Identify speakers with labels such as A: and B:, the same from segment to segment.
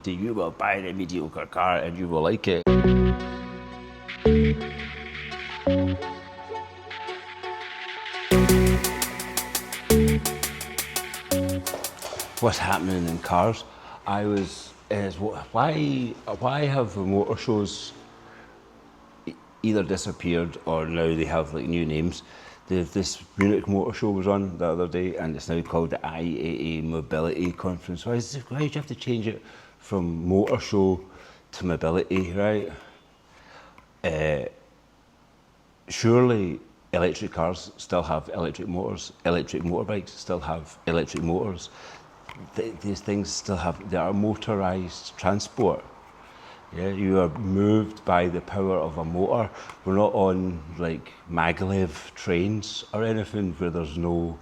A: You will buy the mediocre car and you will like it. What's happening in cars? Why have the motor shows either disappeared or now they have like new names? This Munich Motor Show was on the other day and it's now called the IAA Mobility Conference. Why do you have to change it from motor show to mobility, right? Surely electric cars still have electric motors, electric motorbikes still have electric motors. These things still have, they are motorized transport. Yeah, you are moved by the power of a motor. We're not on like maglev trains or anything where there's no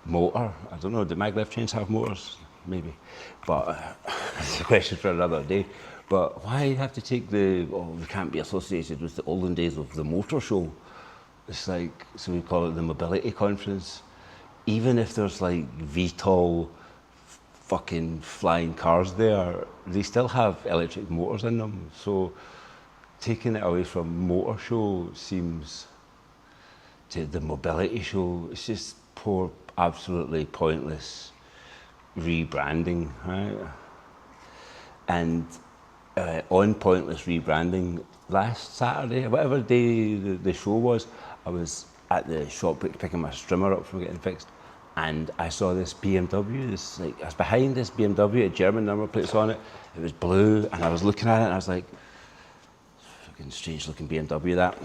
A: motor. I don't know, do maglev trains have motors? Maybe, but it's a question for another day. But why have to take we can't be associated with the olden days of the motor show? It's like, so we call it the mobility conference. Even if there's like VTOL fucking flying cars there, they still have electric motors in them. So taking it away from motor show seems to the mobility show, it's just poor, absolutely pointless rebranding, right? And on pointless rebranding, last Saturday, whatever day the show was, I was at the shop picking my strimmer up from getting fixed, and I saw this BMW, I was behind this BMW, a German number plates on it, it was blue, and I was looking at it and I was like, fucking strange looking BMW that.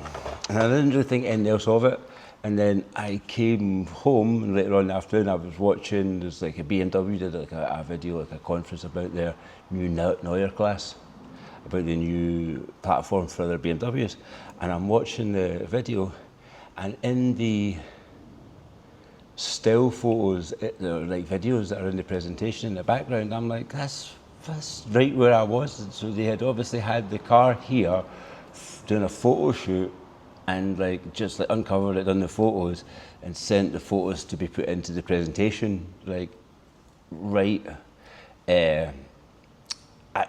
A: And I didn't really think anything else of it. And then I came home and later on in the afternoon I was watching, there's like a BMW did like a video, like a conference about their new Neue class, about the new platform for their BMWs. And I'm watching the video, and in the still photos, like videos that are in the presentation in the background, I'm like, that's right where I was. So they had obviously had the car here doing a photo shoot and like just like uncovered it on the photos and sent the photos to be put into the presentation, like right in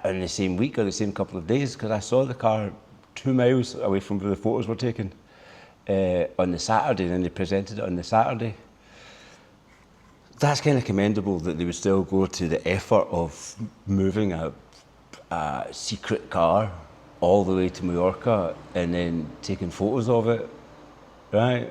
A: the same week or the same couple of days, because I saw the car 2 miles away from where the photos were taken on the Saturday, and then they presented it on the Saturday. That's kind of commendable that they would still go to the effort of moving a secret car all the way to Mallorca and then taking photos of it, right?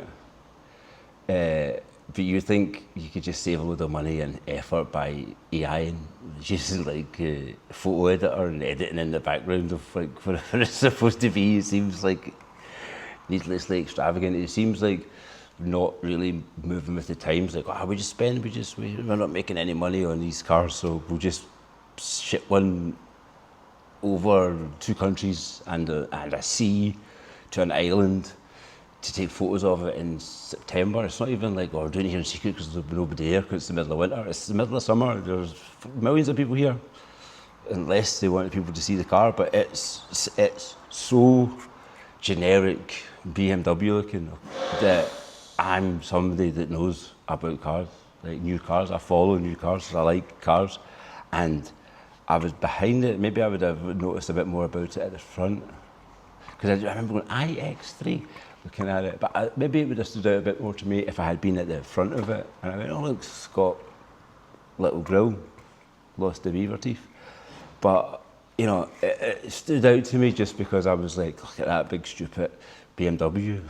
A: But you think you could just save a load of money and effort by AI and using like a photo editor and editing in the background of like whatever it's supposed to be. It seems like needlessly extravagant. It seems like not really moving with the times. Like, we're not making any money on these cars, so we'll just ship one over 2 countries and a sea to an island to take photos of it in September. It's not even like, we're doing it here in secret because there'll be nobody there because it's the middle of winter. It's the middle of summer. There's millions of people here, unless they wanted people to see the car. But it's so generic BMW looking that I'm somebody that knows about cars, like new cars. I follow new cars, I like cars, and I was behind it. Maybe I would have noticed a bit more about it at the front, because I remember going iX3 looking at it, but maybe it would have stood out a bit more to me if I had been at the front of it. And I went, oh look, it's got little grille, lost the beaver teeth. But you know, it stood out to me just because I was like, look at that big stupid BMW. Do you know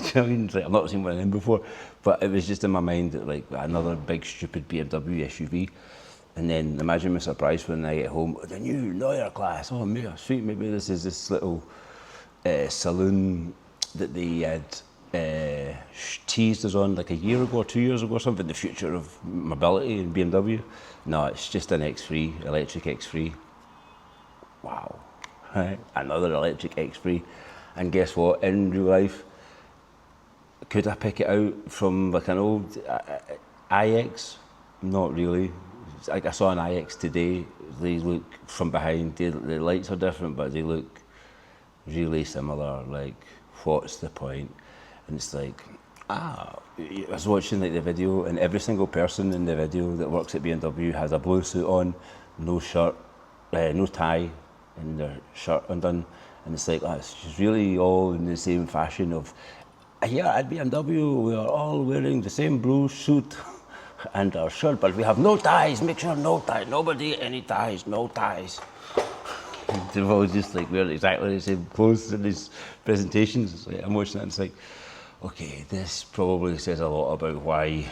A: what I mean? Like, I've not seen one of them before, but it was just in my mind that like another big stupid BMW SUV. And then imagine my surprise when I get home, the new Neue class. Oh, sweet, maybe this is this little saloon that they had teased us on like a year ago or 2 years ago or something, the future of mobility in BMW. No, it's just an X3, electric X3. Wow, right? Another electric X3. And guess what, in real life, could I pick it out from like an old iX? Not really. Like I saw an iX today, they look from behind, the lights are different, but they look really similar. Like, what's the point? And it's like, I was watching like the video, and every single person in the video that works at BMW has a blue suit on, no shirt, no tie and their shirt undone, and it's like, it's just really all in the same fashion of, here at BMW we are all wearing the same blue suit and our shirt, but we have no ties, make sure no ties, nobody any ties, no ties. They've all just like wearing exactly the same clothes in these presentations. It's like, I'm watching that and it's like, okay, this probably says a lot about why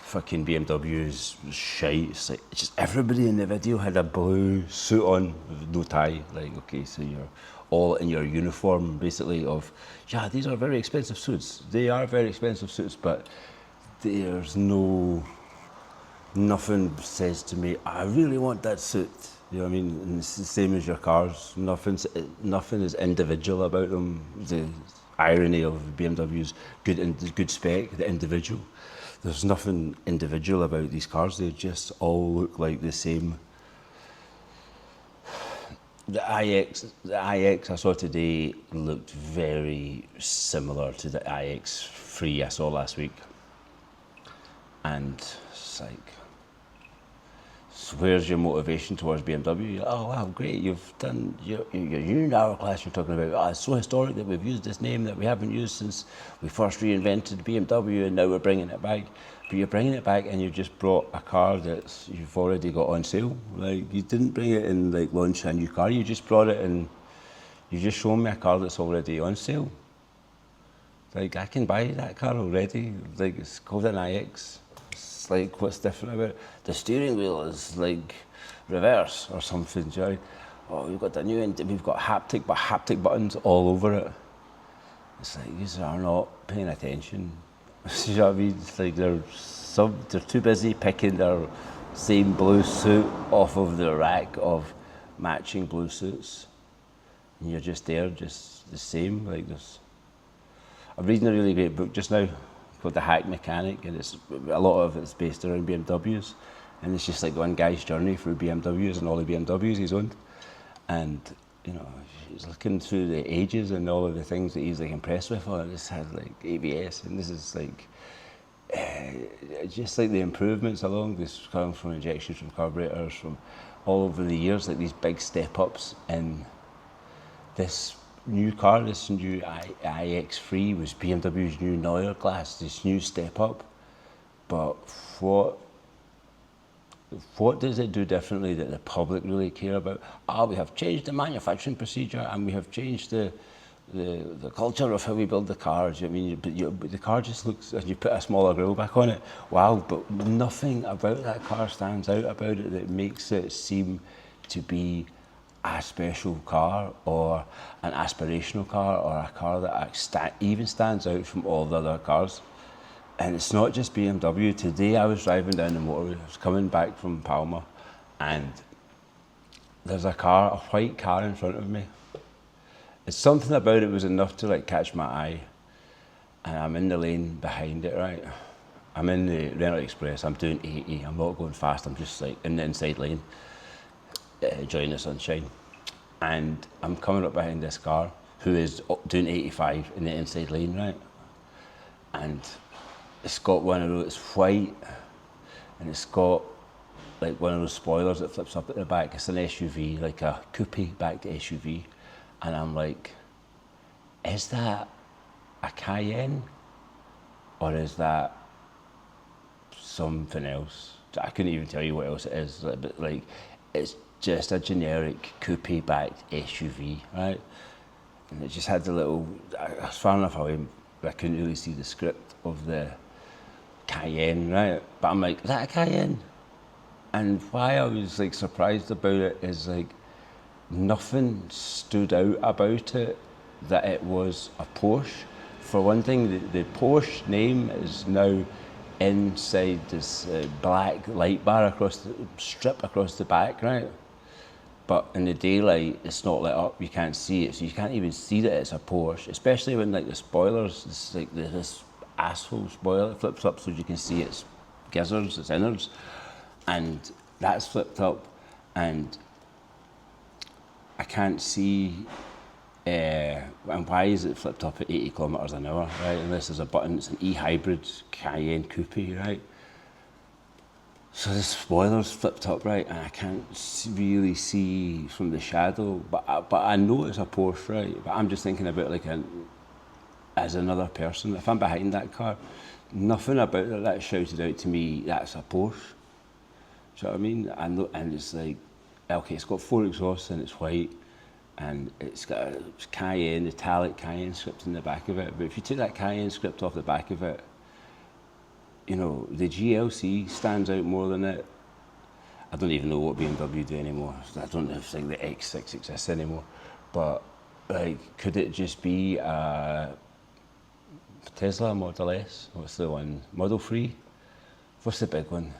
A: fucking BMW is shite. It's like, just everybody in the video had a blue suit on with no tie. Like, okay, so you're all in your uniform basically of, yeah, these are very expensive suits. They are very expensive suits, but there's nothing says to me, I really want that suit. You know what I mean? And it's the same as your cars. Nothing is individual about them. The irony of BMW's good spec, the individual. There's nothing individual about these cars. They just all look like the same. The iX I saw today looked very similar to the iX3 I saw last week. And it's like, so where's your motivation towards BMW? You're like, oh wow, great, you've done your union hourglass. You're talking about, it's so historic that we've used this name that we haven't used since we first reinvented BMW, and now we're bringing it back. But you're bringing it back and you just brought a car that you've already got on sale. Like, you didn't bring it in, like, launch a new car, you just brought it and you just shown me a car that's already on sale. Like, I can buy that car already. Like, it's called an iX. It's like, what's different about it? The steering wheel is like reverse or something, Jerry. Oh, we've got the new end, we've got haptic buttons all over it. It's like, these are not paying attention. You know what I mean? It's like they're too busy picking their same blue suit off of the rack of matching blue suits. And you're just there, just the same. Like, I'm reading a really great book just now called The Hack Mechanic, and it's a lot of it's based around BMWs, and it's just like one guy's journey through BMWs and all the BMWs he's owned, and you know, he's looking through the ages and all of the things that he's like impressed with. Oh, this has like ABS, and this is like just like the improvements along this, coming from injections from carburetors from all over the years, like these big step ups in this new car. This new iX3 was BMW's new Neue class, this new step up. But what does it do differently that the public really care about? We have changed the manufacturing procedure and we have changed the culture of how we build the cars. I mean, but the car just looks, and you put a smaller grille back on it, wow, but nothing about that car stands out about it that makes it seem to be a special car or an aspirational car or a car that even stands out from all the other cars. And it's not just BMW. Today I was driving down the motorway, I was coming back from Palma, and there's a white car in front of me. It's something about it was enough to like catch my eye, and I'm in the lane behind it, right? I'm in the Renault Express, I'm doing 80, I'm not going fast, I'm just like in the inside lane, enjoying the sunshine. And I'm coming up behind this car who is doing 85 in the inside lane, right? And it's got one of those, it's white, and it's got like one of those spoilers that flips up at the back. It's an SUV, like a coupe backed SUV. And I'm like, is that a Cayenne? Or is that something else? I couldn't even tell you what else it is, but like, it's just a generic coupe backed SUV, right? And it just had the little, I was far enough away, but I couldn't really see the script of the Cayenne, right? But I'm like, is that a Cayenne? And why I was like surprised about it is like, nothing stood out about it that it was a Porsche. For one thing, the Porsche name is now inside this black light bar across the strip across the back, right? But in the daylight, it's not lit up, you can't see it, so you can't even see that it's a Porsche, especially when like the spoilers, it's like this asshole spoiler flips up so you can see its gizzards, its innards, and that's flipped up, and I can't see, and why is it flipped up at 80 kilometers an hour, right? And this is a button, it's an E-Hybrid Cayenne Coupe, right? So the spoiler's flipped up right, and I can't really see from the shadow, but I know it's a Porsche, right? But I'm just thinking about like as another person. If I'm behind that car, nothing about it that shouted out to me that's a Porsche. Do you know what I mean? I know, and it's like, okay, it's got 4 exhausts and it's white, and it's got a Cayenne, italic Cayenne script in the back of it. But if you take that Cayenne script off the back of it, you know, the GLC stands out more than it. I don't even know what BMW do anymore. I don't think the X6 exists anymore. But like, could it just be a Tesla Model S? What's the one? Model 3? What's the big one?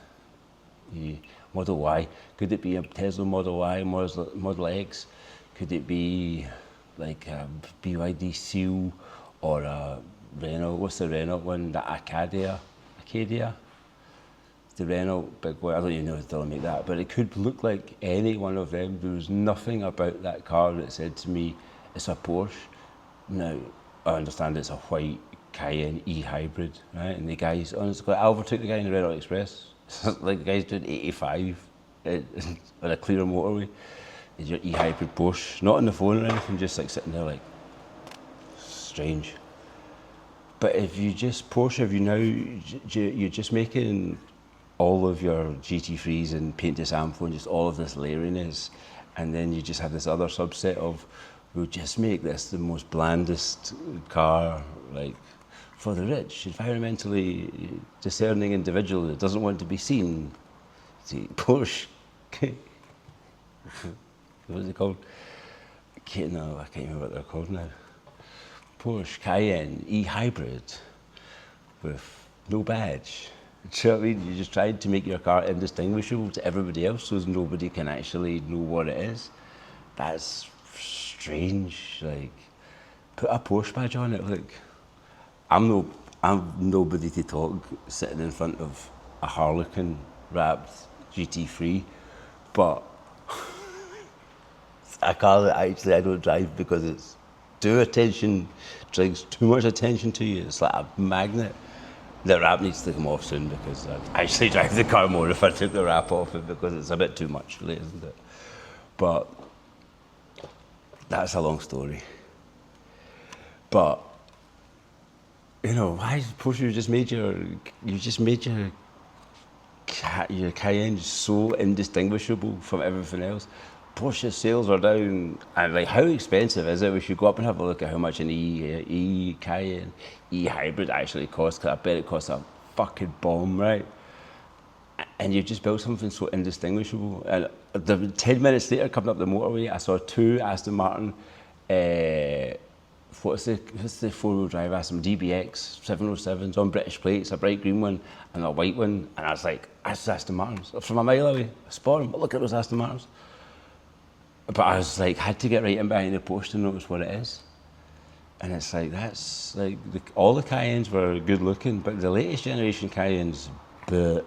A: Model Y. Could it be a Tesla Model Y, Model X? Could it be like a BYD Seal or a Renault? What's the Renault one? The Acadia? The Renault big one. I don't even know if they'll make that, but it could look like any one of them. There was nothing about that car that said to me it's a Porsche. Now, I understand it's a white Cayenne E-Hybrid, right? And the guys, honestly, I overtook the guy in the Renault Express. Like the guy's doing 85 on a clear motorway. Is your E-Hybrid Porsche, not on the phone or anything, just like sitting there like, strange. But if you just Porsche, if you now, you're just making all of your GT3s and paint to sample and just all of this layeriness, and then you just have this other subset of, we'll just make this the most blandest car, like, for the rich, environmentally discerning individual that doesn't want to be seen. See, Porsche, what is it called? I can't remember what they're called now. Porsche Cayenne E-Hybrid with no badge. Do you know what I mean? You just tried to make your car indistinguishable to everybody else so nobody can actually know what it is. That's strange. Like, put a Porsche badge on it. Look, I'm nobody to talk sitting in front of a Harlequin wrapped GT3, but a car that actually I don't drive because it's drags too much attention to you. It's like a magnet. The wrap needs to come off soon because I'd actually drive the car more if I took the wrap off it because it's a bit too much, really, isn't it? But that's a long story. But you know, why Porsche? You just made your Cayenne so indistinguishable from everything else. Porsche sales are down, and like, how expensive is it? We should go up and have a look at how much an Cayenne E-Hybrid actually costs, because I bet it costs a fucking bomb, right? And you've just built something so indistinguishable. And 10 minutes later, coming up the motorway, I saw 2 Aston Martin, what's the 4-wheel drive Aston DBX 707s on British plates, a bright green one and a white one, and I was like, that's Aston Martins. From a mile away, I spot them, but look at those Aston Martins. But I was like, had to get right in behind the Porsche to notice what it is. And it's like, that's like, all the Cayennes were good looking, but the latest generation Cayennes, the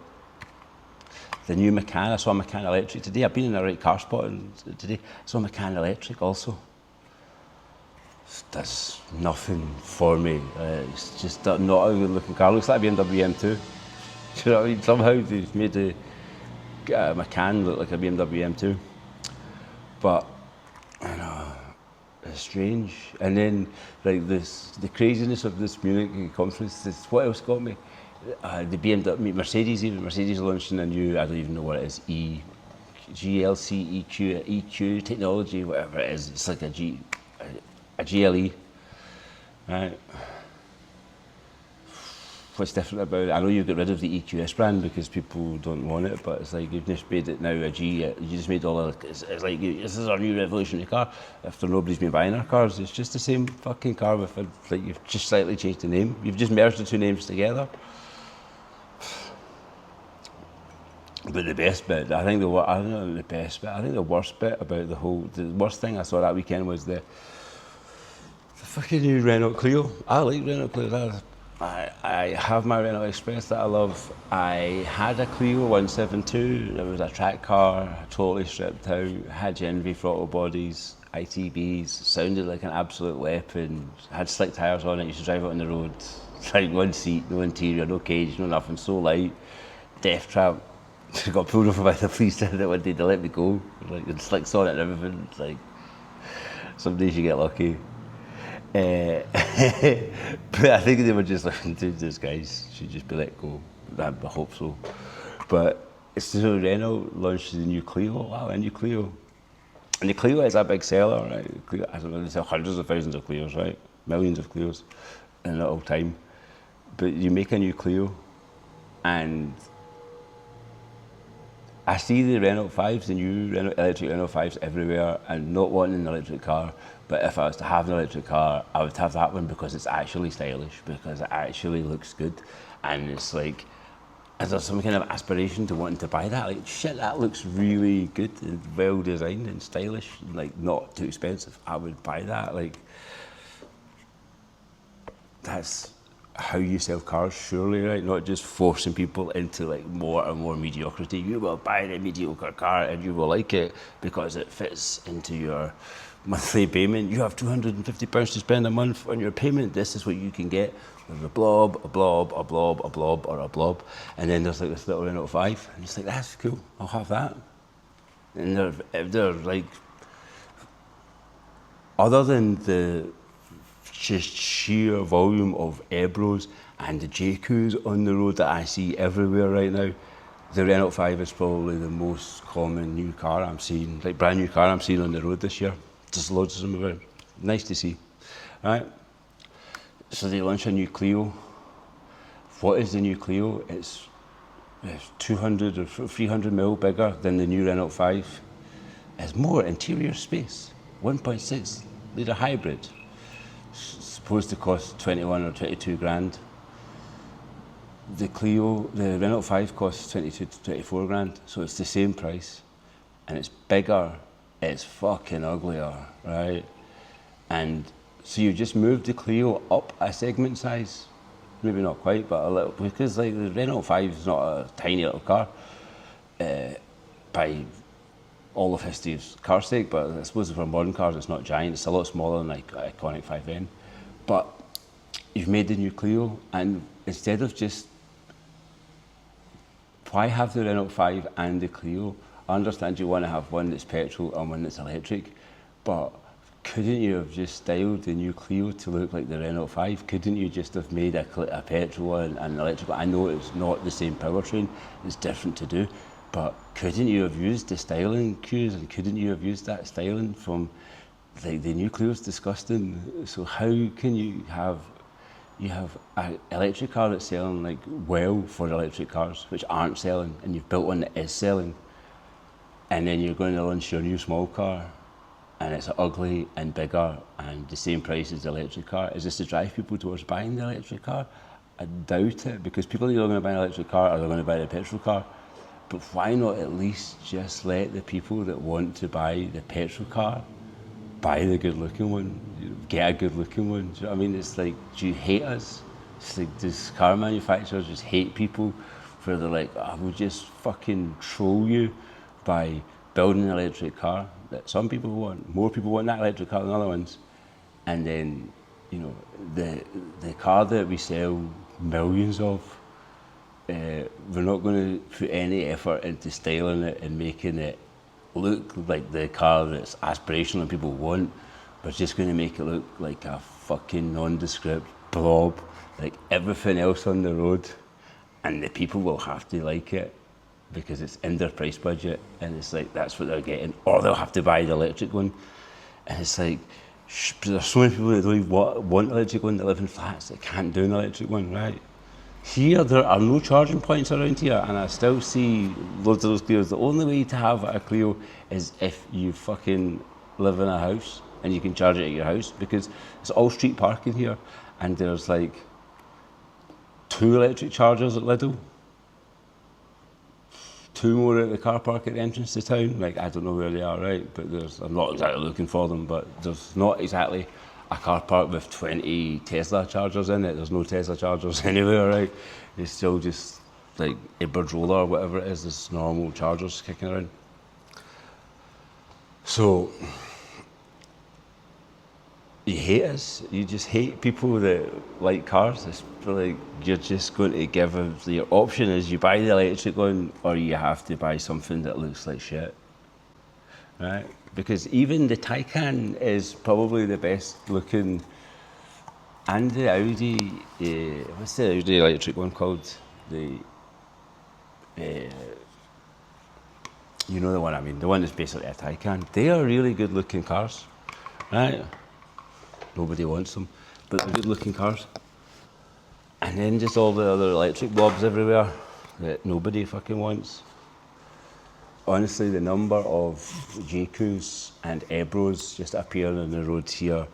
A: new Macan, I saw a Macan Electric today. I've been in the right car spot today. I saw a Macan Electric also. That's nothing for me. It's just not a good looking car. It looks like a BMW M2. Do you know what I mean? Somehow they've made the Macan look like a BMW M2. But, I know, it's strange. And then, like, the craziness of this Munich conference, what else got me? The BMW, Mercedes launching a new, I don't even know what it is, GLC, EQ technology, whatever it is. It's like a GLE, right? What's different about it? I know you've got rid of the EQS brand because people don't want it, but it's like you've just made it now a G. You just made all of it's like this is our new revolutionary car. After nobody's been buying our cars, it's just the same fucking car with like you've just slightly changed the name. You've just merged the 2 names together. But the best bit, I think the worst bit about the worst thing I saw that weekend was the fucking new Renault Clio. I like Renault Clio. I have my Renault Express that I love. I had a Clio 172. It was a track car, totally stripped out, had Gen V throttle bodies, ITBs, sounded like an absolute weapon, had slick tyres on it, used to drive it on the road, like 1 seat, no interior, no cage, no nothing, so light, death trap, I got pulled over by the police that one day to let me go. Like, it's slicks on it and everything. It's like, some days you get lucky. But I think they were just looking to this guys should just be let go. I hope so. But it's so Renault launched the new Clio. Wow, a new Clio. And the Clio is a big seller, right? Clio, I don't know, they sell hundreds of thousands of Clios, right? Millions of Clios in a little time. But you make a new Clio, and I see the Renault 5s, the new electric Renault 5s everywhere, and not wanting an electric car. But if I was to have an electric car, I would have that one because it's actually stylish, because it actually looks good. And it's like, is there some kind of aspiration to wanting to buy that? Like, shit, that looks really good and well designed and stylish, and like not too expensive. I would buy that. Like, that's how you sell cars, surely, right? Not just forcing people into like more and more mediocrity. You will buy the mediocre car and you will like it because it fits into your monthly payment. You have £250 to spend a month on your payment. This is what you can get with a blob, a blob, a blob, a blob, or a blob. And then there's like this little Renault 5, and it's like, that's cool, I'll have that. And they're like, other than the just sheer volume of Ebros and the Jaekoos on the road that I see everywhere right now, the Renault 5 is probably the most common new car I'm seeing, like brand new car I'm seeing on the road this year. Just loads of them around. Nice to see. Right? So they launched a new Clio. What is the new Clio? It's 200 or 300 mil bigger than the new Renault 5. It's more interior space. 1.6 litre hybrid. Supposed to cost 21 or 22 grand. The Clio, the Renault 5 costs 22 to 24 grand, so it's the same price, and it's bigger, it's fucking uglier, right? And so you just moved the Clio up a segment size, maybe not quite, but a little, because like the Renault 5 is not a tiny little car by all of history's car sake, but I suppose for modern cars it's not giant, it's a lot smaller than like iconic 5N. But you've made the new Clio, and instead of just, why have the Renault 5 and the Clio? I understand you want to have one that's petrol and one that's electric, but couldn't you have just styled the new Clio to look like the Renault 5? Couldn't you just have made a petrol and an electric? I know it's not the same powertrain, it's different to do, but couldn't you have used the styling cues, and couldn't you have used that styling from, like, the new Clio's disgusting? So how can you have an electric car that's selling like well for electric cars, which aren't selling, and you've built one that is selling, and then you're going to launch your new small car, and it's ugly and bigger and the same price as the electric car? Is this to drive people towards buying the electric car? I doubt it, because people are either going to buy an electric car or they're going to buy the petrol car. But why not at least just let the people that want to buy the petrol car buy the good looking one, get a good looking one? Do you know what I mean? It's like, do you hate us? It's like, does car manufacturers just hate people for they're like, I will just fucking troll you by building an electric car that some people want, more people want that electric car than other ones, and then, you know, the car that we sell millions of, we're not going to put any effort into styling it and making it look like the car that's aspirational and people want. We're just going to make it look like a fucking nondescript blob, like everything else on the road, and the people will have to like it because it's in their price budget, and it's like, that's what they're getting, or they'll have to buy the electric one. And it's like, there's so many people that don't even want electric one, that live in flats that can't do an electric one, right? Here, there are no charging points around here, and I still see loads of those Clios. The only way to have a Clio is if you fucking live in a house and you can charge it at your house, because it's all street parking here, and there's like 2 electric chargers at Lidl, 2 more at the car park at the entrance to town. Like, I don't know where they are, right? But I'm not exactly looking for them, but there's not exactly a car park with 20 Tesla chargers in it. There's no Tesla chargers anywhere, right? It's still just like Iberdrola or whatever it is, there's normal chargers kicking around. So You hate us. You just hate people that like cars. It's like you're just going to give us the option is you buy the electric one or you have to buy something that looks like shit, right? Because even the Taycan is probably the best looking, and the Audi. What's the Audi electric one called? The you know the one I mean. The one that's basically a Taycan. They are really good looking cars, right? Nobody wants them, but they're good looking cars. And then just all the other electric bobs everywhere that nobody fucking wants. Honestly, the number of Jaekoos and Ebros just appearing on the roads here.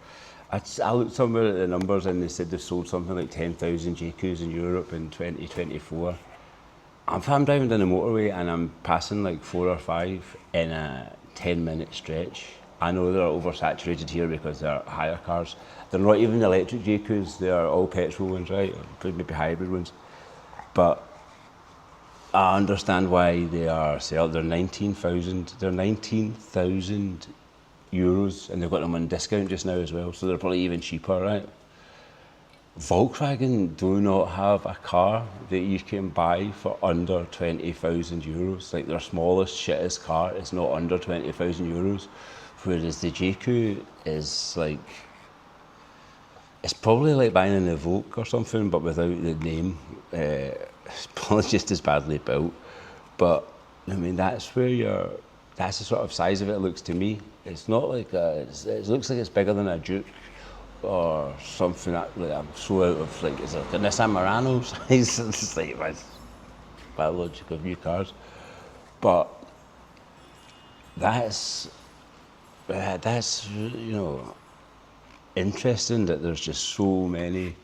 A: I looked somewhere at the numbers and they said they've sold something like 10,000 Jaekoos in Europe in 2024. If I'm driving down the motorway and I'm passing like 4 or 5 in a 10-minute stretch, I know they're oversaturated here because they're hire cars. They're not even electric Jaekoos, they're all petrol ones, right? Or maybe hybrid ones. But I understand why they are sold. They're 19,000. They're 19,000 euros, and they've got them on discount just now as well. So they're probably even cheaper, right? Volkswagen do not have a car that you can buy for under 20,000 euros. Like their smallest, shittest car is not under 20,000 euros. Whereas the Jaecoo is like, it's probably like buying an Evoque or something, but without the name. It's probably just as badly built. But I mean, that's where that's the sort of size of it looks to me. It's not like it looks like it's bigger than a Duke or something. Like I'm so out of like, is it like a Nissan Murano size? It's like that's bad logic of new cars. But that's you know, interesting that there's just so many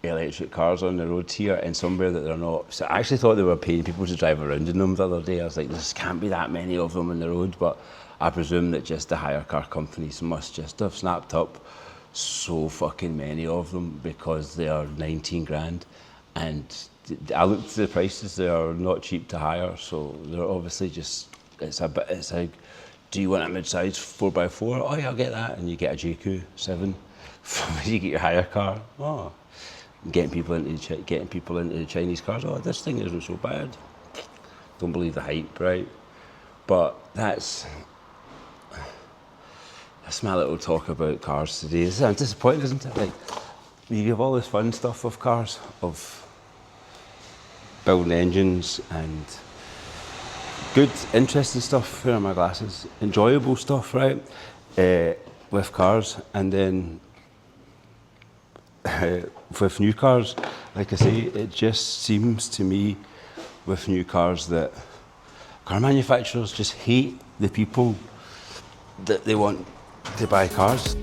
A: electric cars on the road here and somewhere that they're not. So I actually thought they were paying people to drive around in them the other day. I was like, there can't be that many of them on the road, but I presume that just the hire car companies must just have snapped up so fucking many of them because they are 19 grand. And I looked at the prices, they are not cheap to hire, so they're obviously just, it's like, do you want a mid-size 4x4? Oh yeah, I'll get that. And you get a Jaecoo 7. You get your hire car. Oh, getting people into the Chinese cars. Oh, this thing isn't so bad. Don't believe the hype, right? But that's my little talk about cars today. It's disappointing, isn't it? Like, you give all this fun stuff of cars, of building engines and good, interesting stuff. Where are my glasses? Enjoyable stuff, right? With cars, and then with new cars, like I say, it just seems to me with new cars that car manufacturers just hate the people that they want to buy cars.